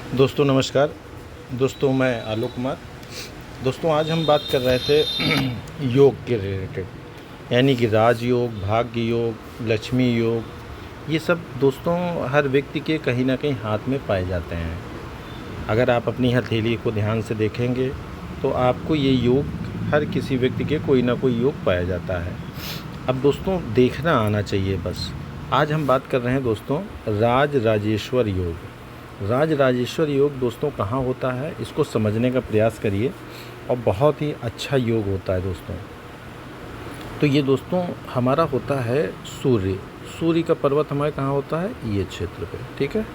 दोस्तों नमस्कार। दोस्तों मैं आलोक कुमार। दोस्तों आज हम बात कर रहे थे योग के रिलेटेड, यानी कि राजयोग, भाग्य योग, लक्ष्मी योग। ये सब दोस्तों हर व्यक्ति के कहीं ना कहीं हाथ में पाए जाते हैं। अगर आप अपनी हथेली को ध्यान से देखेंगे तो आपको ये योग, हर किसी व्यक्ति के कोई ना कोई योग पाया जाता है। अब दोस्तों देखना आना चाहिए बस। आज हम बात कर रहे हैं दोस्तों राज राजेश्वर योग। राज राजेश्वर योग दोस्तों कहाँ होता है, इसको समझने का प्रयास करिए और बहुत ही अच्छा योग होता है दोस्तों। तो ये दोस्तों हमारा होता है सूर्य का पर्वत हमारे कहाँ होता है, ये क्षेत्र पे, ठीक है।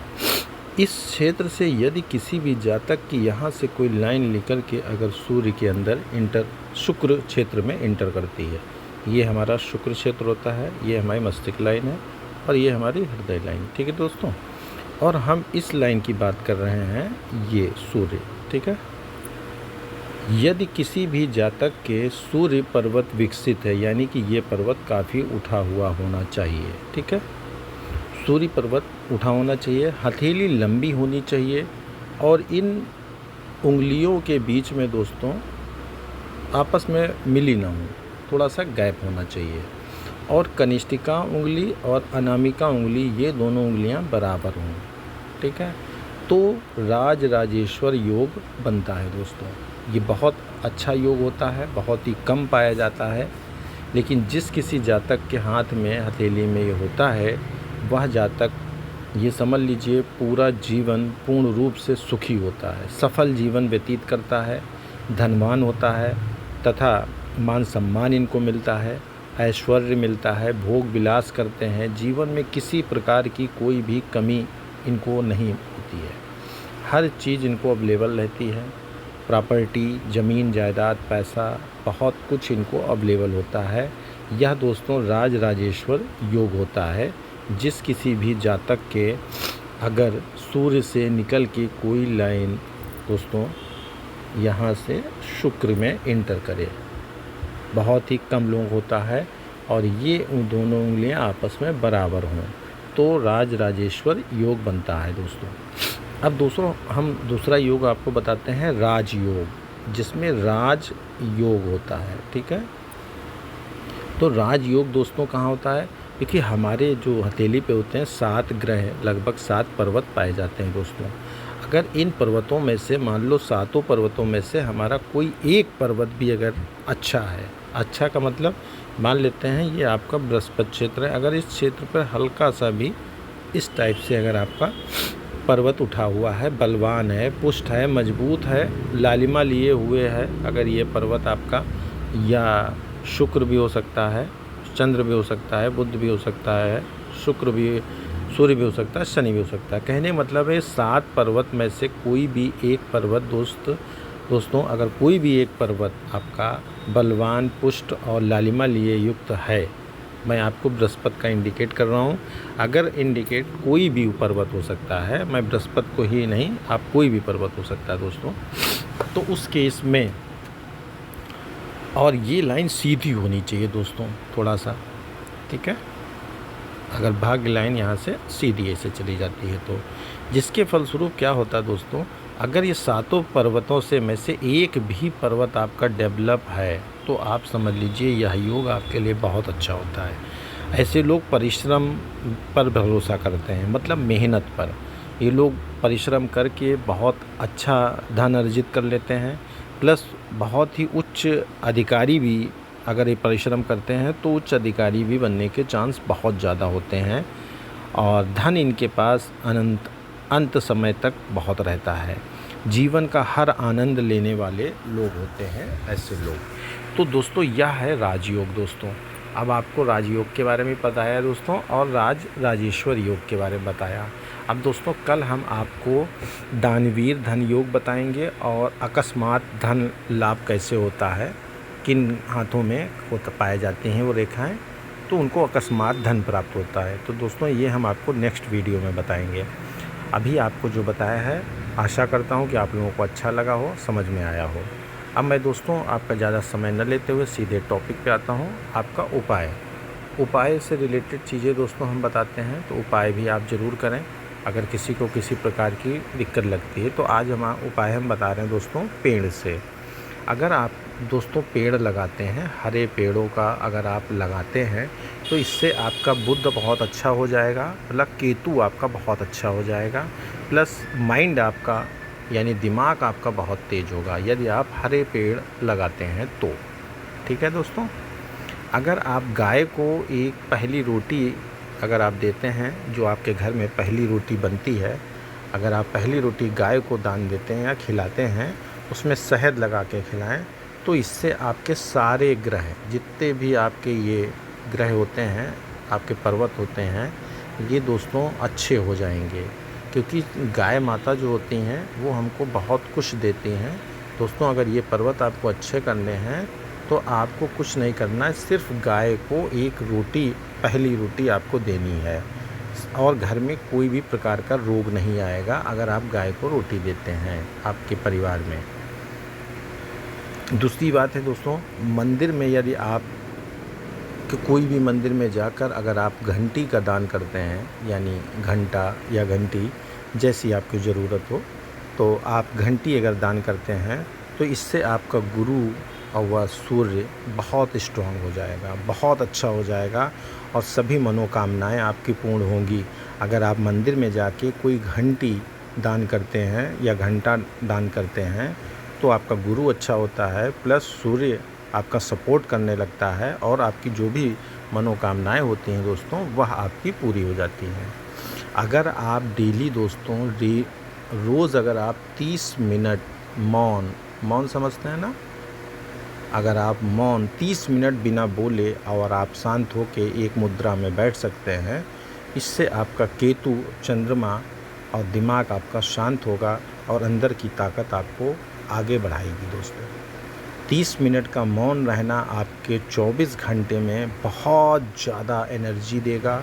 इस क्षेत्र से यदि किसी भी जातक की यहाँ से कोई लाइन निकल के अगर सूर्य के अंदर शुक्र क्षेत्र में इंटर करती है, ये हमारा शुक्र क्षेत्र होता है, ये हमारी मस्तिष्क लाइन है और ये हमारी हृदय लाइन, ठीक है दोस्तों। और हम इस लाइन की बात कर रहे हैं, ये सूर्य, ठीक है। यदि किसी भी जातक के सूर्य पर्वत विकसित है, यानी कि ये पर्वत काफ़ी उठा हुआ होना चाहिए, ठीक है। सूर्य पर्वत उठा होना चाहिए, हथेली लंबी होनी चाहिए और इन उंगलियों के बीच में दोस्तों आपस में मिली ना हो, थोड़ा सा गैप होना चाहिए। और कनिष्ठिका उंगली और अनामिका उंगली, ये दोनों उंगलियां बराबर हों, ठीक है। तो राज राजेश्वर योग बनता है दोस्तों। ये बहुत अच्छा योग होता है, बहुत ही कम पाया जाता है, लेकिन जिस किसी जातक के हाथ में हथेली में ये होता है, वह जातक ये समझ लीजिए पूरा जीवन पूर्ण रूप से सुखी होता है, सफल जीवन व्यतीत करता है, धनवान होता है तथा मान सम्मान इनको मिलता है, ऐश्वर्य मिलता है, भोग विलास करते हैं, जीवन में किसी प्रकार की कोई भी कमी इनको नहीं होती है, हर चीज़ इनको अवेलेबल रहती है। प्रॉपर्टी, ज़मीन जायदाद, पैसा, बहुत कुछ इनको अवेलेबल होता है। यह दोस्तों राज राजेश्वर योग होता है। जिस किसी भी जातक के अगर सूर्य से निकल के कोई लाइन दोस्तों यहाँ से शुक्र में इंटर करे, बहुत ही कम लोग होता है, और ये उन दोनों उंगलियां आपस में बराबर हों, तो राज राजेश्वर योग बनता है दोस्तों। अब दोस्तों हम दूसरा योग आपको बताते हैं, राज योग, जिसमें राज योग होता है, ठीक है। तो राज योग दोस्तों कहाँ होता है, क्योंकि हमारे जो हथेली पे होते हैं 7 ग्रह, लगभग 7 पर्वत पाए जाते हैं दोस्तों। अगर इन पर्वतों में से मान लो 7 पर्वतों में से हमारा कोई एक पर्वत भी अगर अच्छा है, अच्छा का मतलब मान लेते हैं ये आपका बृहस्पति क्षेत्र है, अगर इस क्षेत्र पर हल्का सा भी इस टाइप से अगर आपका पर्वत उठा हुआ है, बलवान है, पुष्ट है, मजबूत है, लालिमा लिए हुए है, अगर ये पर्वत आपका, या शुक्र भी हो सकता है, चंद्र भी हो सकता है, बुध भी हो सकता है, शुक्र भी, सूर्य भी हो सकता है, शनि भी हो सकता है। कहने मतलब है 7 पर्वत में से कोई भी एक पर्वत दोस्तों अगर कोई भी एक पर्वत आपका बलवान, पुष्ट और लालिमा लिए युक्त है, मैं आपको बृहस्पति का इंडिकेट कर रहा हूँ, अगर इंडिकेट कोई भी पर्वत हो सकता है, मैं बृहस्पति को ही नहीं, आप कोई भी पर्वत हो सकता है दोस्तों, तो उस केस में, और ये लाइन सीधी होनी चाहिए दोस्तों थोड़ा सा, ठीक है। अगर भाग्य लाइन यहाँ से सीधी ऐसे चली जाती है तो जिसके फलस्वरूप क्या होता है दोस्तों, अगर ये 7 पर्वतों से में से एक भी पर्वत आपका डेवलप है, तो आप समझ लीजिए यह योग आपके लिए बहुत अच्छा होता है। ऐसे लोग परिश्रम पर भरोसा करते हैं, मतलब मेहनत पर। ये लोग परिश्रम करके बहुत अच्छा धन अर्जित कर लेते हैं, प्लस बहुत ही उच्च अधिकारी भी, अगर ये परिश्रम करते हैं तो उच्च अधिकारी भी बनने के चांस बहुत ज़्यादा होते हैं, और धन इनके पास अंत समय तक बहुत रहता है। जीवन का हर आनंद लेने वाले लोग होते हैं ऐसे लोग। तो दोस्तों यह है राजयोग दोस्तों। अब आपको राजयोग के बारे में बताया दोस्तों, और राज राजेश्वर योग के बारे में बताया। अब दोस्तों कल हम आपको दानवीर धन योग बताएंगे, और अकस्मात धन लाभ कैसे होता है, किन हाथों में पाए जाती हैं वो रेखाएं, तो उनको अकस्मात धन प्राप्त होता है। तो दोस्तों ये हम आपको नेक्स्ट वीडियो में बताएंगे। अभी आपको जो बताया है, आशा करता हूँ कि आप लोगों को अच्छा लगा हो, समझ में आया हो। अब मैं दोस्तों आपका ज़्यादा समय न लेते हुए सीधे टॉपिक पे आता हूँ। आपका उपाय से रिलेटेड चीज़ें दोस्तों हम बताते हैं, तो उपाय भी आप ज़रूर करें। अगर किसी को किसी प्रकार की दिक्कत लगती है। तो आज उपाय हम बता रहे हैं दोस्तों पेड़ से। अगर आप दोस्तों पेड़ लगाते हैं, हरे पेड़ों का अगर आप लगाते हैं तो इससे आपका बुध बहुत अच्छा हो जाएगा, मतलब केतु आपका बहुत अच्छा हो जाएगा, प्लस माइंड आपका यानी दिमाग आपका बहुत तेज होगा यदि आप हरे पेड़ लगाते हैं तो। ठीक है दोस्तों। अगर आप गाय को एक पहली रोटी अगर आप देते हैं, जो आपके घर में पहली रोटी बनती है, अगर आप पहली रोटी गाय को दान देते हैं या खिलाते हैं, उसमें शहद लगा के खिलाएं, तो इससे आपके सारे ग्रह जितने भी आपके ये ग्रह होते हैं, आपके पर्वत होते हैं, ये दोस्तों अच्छे हो जाएंगे। क्योंकि गाय माता जो होती हैं वो हमको बहुत कुछ देती हैं दोस्तों। अगर ये पर्वत आपको अच्छे करने हैं तो आपको कुछ नहीं करना है, सिर्फ गाय को एक रोटी, पहली रोटी आपको देनी है और घर में कोई भी प्रकार का रोग नहीं आएगा अगर आप गाय को रोटी देते हैं आपके परिवार में। दूसरी बात है दोस्तों, मंदिर में यदि आप कोई भी मंदिर में जाकर अगर आप घंटी का दान करते हैं, यानी घंटा या घंटी जैसी आपकी ज़रूरत हो, तो आप घंटी अगर दान करते हैं तो इससे आपका गुरु और वह सूर्य बहुत स्ट्रांग हो जाएगा, बहुत अच्छा हो जाएगा और सभी मनोकामनाएं आपकी पूर्ण होंगी। अगर आप मंदिर में जाके कोई घंटी दान करते हैं या घंटा दान करते हैं तो आपका गुरु अच्छा होता है, प्लस सूर्य आपका सपोर्ट करने लगता है और आपकी जो भी मनोकामनाएं होती हैं दोस्तों वह आपकी पूरी हो जाती हैं। अगर आप डेली दोस्तों रोज़ अगर आप 30 मिनट मौन समझते हैं ना, अगर आप मौन 30 मिनट बिना बोले और आप शांत होके एक मुद्रा में बैठ सकते हैं, इससे आपका केतु, चंद्रमा और दिमाग आपका शांत होगा और अंदर की ताकत आपको आगे बढ़ाएगी दोस्तों। 30 मिनट का मौन रहना आपके 24 घंटे में बहुत ज़्यादा एनर्जी देगा।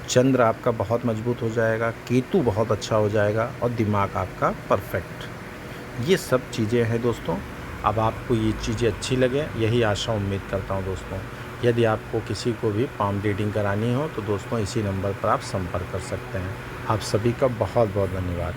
चंद्र आपका बहुत मजबूत हो जाएगा, केतु बहुत अच्छा हो जाएगा और दिमाग आपका परफेक्ट। ये सब चीज़ें हैं दोस्तों। अब आपको ये चीज़ें अच्छी लगे यही आशा उम्मीद करता हूँ दोस्तों। यदि आपको किसी को भी पाम रीडिंग करानी हो तो दोस्तों इसी नंबर पर आप संपर्क कर सकते हैं। आप सभी का बहुत बहुत धन्यवाद।